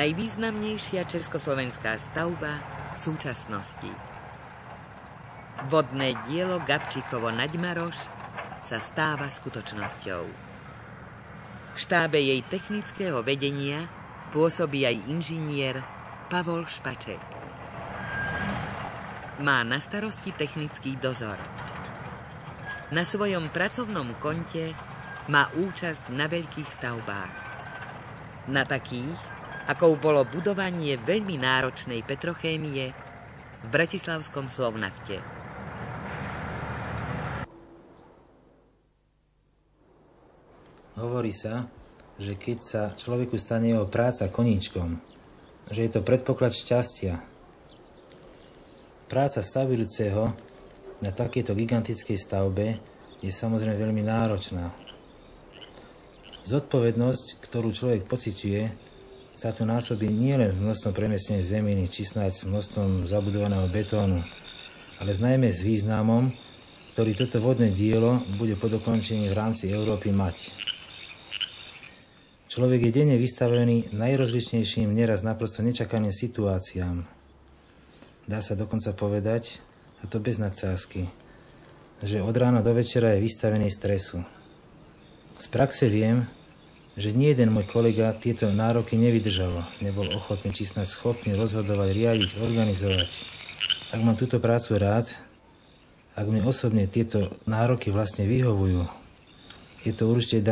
najvýznamnejšia československá stavba v súčasnosti. Vodné dielo Gabčíkovo-Naďmaroš sa stáva skutočnosťou. V štábe jej technického vedenia pôsobí aj inžinier Pavol Špaček. Má na starosti technický dozor. Na svojom pracovnom konte má účasť na veľkých stavbách. Na takých, akou bolo budovanie veľmi náročnej petrochémie v bratislavskom Slovnafte. Hovorí sa, že keď sa človeku stane jeho práca koníčkom, že je to predpoklad šťastia. Práca stavujúceho na takejto gigantickej stavbe je samozrejme veľmi náročná. Zodpovednosť, ktorú človek pociťuje, sa tu násobí nielen s množstvom premiestnenej zeminy, či snáď s množstvom zabudovaného betónu, ale najmä s významom, ktorý toto vodné dielo bude po dokončení v rámci Európy mať. Človek je denne vystavený najrozličnejším, neraz naprosto nečakaným situáciám. Dá sa dokonca povedať, a to bez nadsázky, že od rána do večera je vystavený stresu. Z praxe viem, že nie jeden môj kolega tieto nároky nevydržalo, nebol ochotný či snad schopný rozhodovať, riadiť, organizovať. Ak mám túto prácu rád, ak mi osobne tieto nároky vlastne vyhovujú, je to určite